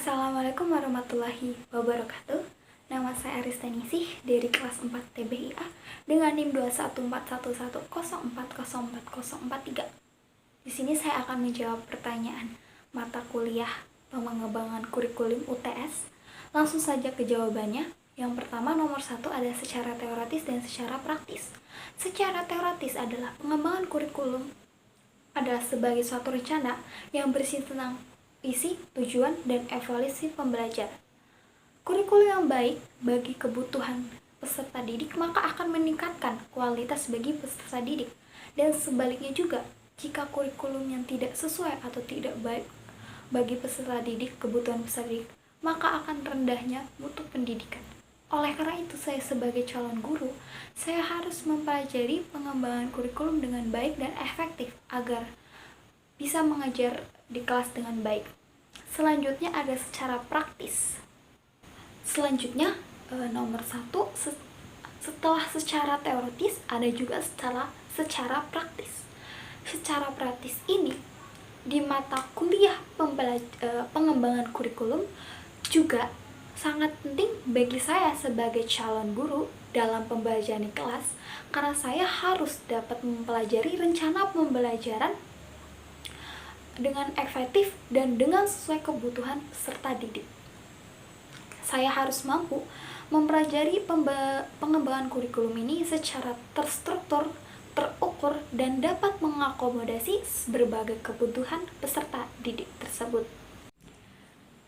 Assalamualaikum warahmatullahi wabarakatuh. Nama saya Aristanisih dari kelas 4 TBIA dengan NIM 2141104040443. Di sini saya akan menjawab pertanyaan mata kuliah pengembangan kurikulum UTS. Langsung saja ke jawabannya. Yang pertama, nomor 1 ada secara teoritis dan secara praktis. Secara teoritis adalah pengembangan kurikulum adalah sebagai suatu rencana yang bersih tentang isi, tujuan, dan evaluasi pembelajaran. Kurikulum yang baik bagi kebutuhan peserta didik maka akan meningkatkan kualitas bagi peserta didik. Dan sebaliknya juga, jika kurikulum yang tidak sesuai atau tidak baik bagi peserta didik, kebutuhan peserta didik, maka akan rendahnya mutu pendidikan. Oleh karena itu, saya sebagai calon guru, saya harus mempelajari pengembangan kurikulum dengan baik dan efektif agar bisa mengajar di kelas dengan baik. Selanjutnya ada secara praktis. Selanjutnya nomor 1, setelah secara teoritis ada juga secara praktis. Secara praktis ini di mata kuliah pengembangan kurikulum juga sangat penting bagi saya sebagai calon guru dalam pembelajaran di kelas, karena saya harus dapat mempelajari rencana pembelajaran dengan efektif dan dengan sesuai kebutuhan peserta didik. Saya harus mampu mempelajari pengembangan kurikulum ini secara terstruktur, terukur, dan dapat mengakomodasi berbagai kebutuhan peserta didik tersebut.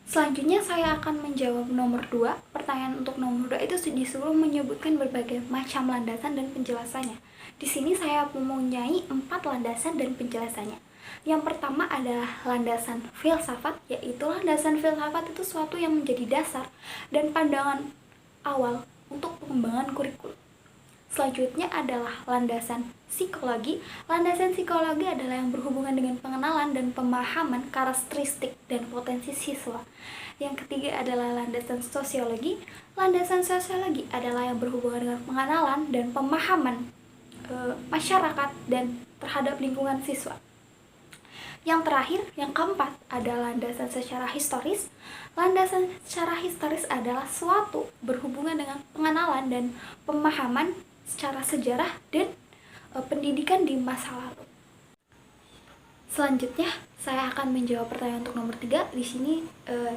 Selanjutnya saya akan menjawab nomor 2. Pertanyaan untuk nomor 2 itu disuruh menyebutkan berbagai macam landasan dan penjelasannya. Di sini saya mempunyai 4 landasan dan penjelasannya. Yang pertama adalah landasan filsafat, yaitu landasan filsafat itu suatu yang menjadi dasar dan pandangan awal untuk pengembangan kurikulum. Selanjutnya adalah landasan psikologi. Landasan psikologi adalah yang berhubungan dengan pengenalan dan pemahaman karakteristik dan potensi siswa. Yang ketiga adalah landasan sosiologi. Landasan sosiologi adalah yang berhubungan dengan pengenalan dan pemahaman masyarakat dan terhadap lingkungan siswa. Yang terakhir, yang keempat, adalah landasan secara historis. Landasan secara historis adalah suatu berhubungan dengan pengenalan dan pemahaman secara sejarah dan pendidikan di masa lalu. Selanjutnya, saya akan menjawab pertanyaan untuk nomor 3. Di sini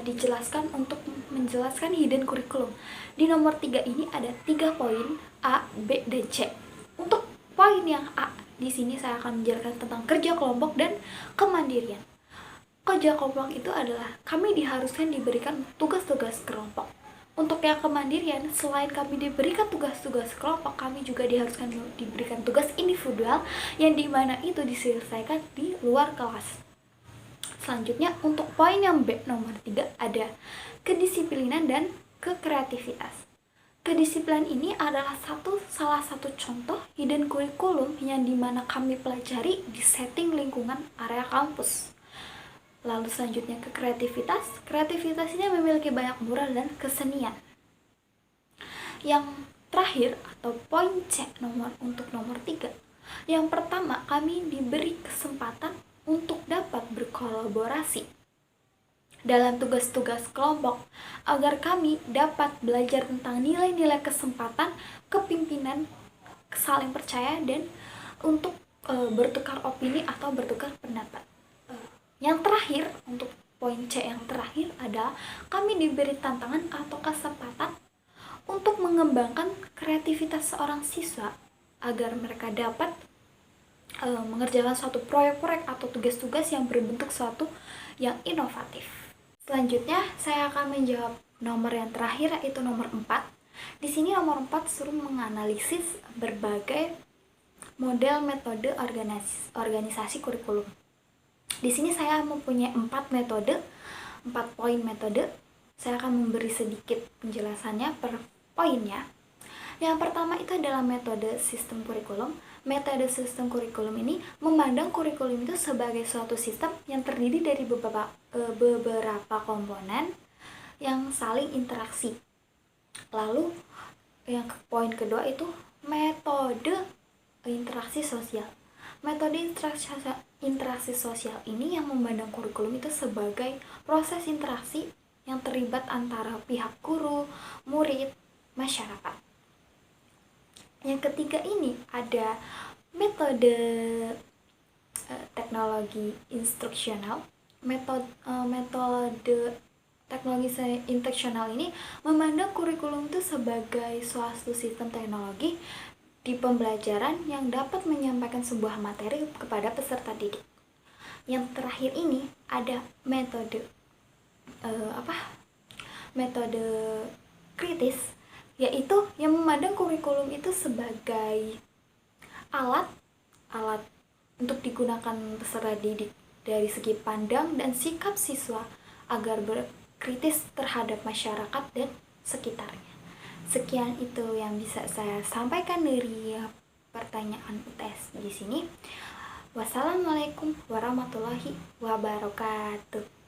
dijelaskan untuk menjelaskan hidden curriculum. Di nomor 3 ini ada 3 poin A, B, dan C. Untuk poin yang A, di sini saya akan menjelaskan tentang kerja kelompok dan kemandirian. Kerja kelompok itu adalah kami diharuskan diberikan tugas-tugas kelompok. Untuk yang kemandirian, selain kami diberikan tugas-tugas kelompok, kami juga diharuskan diberikan tugas individual yang dimana itu diselesaikan di luar kelas. Selanjutnya, untuk poin yang B nomor 3 ada kedisiplinan dan kekreativitas. Kedisiplinan ini adalah salah satu contoh hidden curriculum yang dimana kami pelajari di setting lingkungan area kampus. Lalu selanjutnya ke kreativitas. Kreativitas ini memiliki banyak moral dan kesenian. Yang terakhir atau poin C untuk nomor 3. Yang pertama, kami diberi kesempatan untuk dapat berkolaborasi dalam tugas-tugas kelompok agar kami dapat belajar tentang nilai-nilai kesempatan, kepimpinan, saling percaya, dan untuk bertukar opini atau bertukar pendapat. Yang terakhir, untuk poin C yang terakhir adalah kami diberi tantangan atau kesempatan untuk mengembangkan kreativitas seorang siswa agar mereka dapat mengerjakan suatu proyek-proyek atau tugas-tugas yang berbentuk suatu yang inovatif. Selanjutnya, saya akan menjawab nomor yang terakhir, yaitu nomor 4. Di sini nomor 4 suruh menganalisis berbagai model metode organisasi kurikulum. Di sini saya mempunyai 4 metode, 4 poin metode. Saya akan memberi sedikit penjelasannya per poinnya. Yang pertama itu adalah metode sistem kurikulum. Metode sistem kurikulum ini memandang kurikulum itu sebagai suatu sistem yang terdiri dari beberapa komponen yang saling interaksi. Lalu yang poin kedua itu metode interaksi sosial. Metode interaksi sosial ini yang memandang kurikulum itu sebagai proses interaksi yang terlibat antara pihak guru, murid, masyarakat. Yang ketiga ini ada metode teknologi instruksional. Metode teknologi instruksional ini memandang kurikulum itu sebagai suatu sistem teknologi di pembelajaran yang dapat menyampaikan sebuah materi kepada peserta didik. Yang terakhir ini ada metode metode kritis, yaitu yang memandang kurikulum itu sebagai alat untuk digunakan peserta didik dari segi pandang dan sikap siswa agar berkritis terhadap masyarakat dan sekitarnya. Sekian itu yang bisa saya sampaikan dari pertanyaan UTS di sini. Wassalamualaikum warahmatullahi wabarakatuh.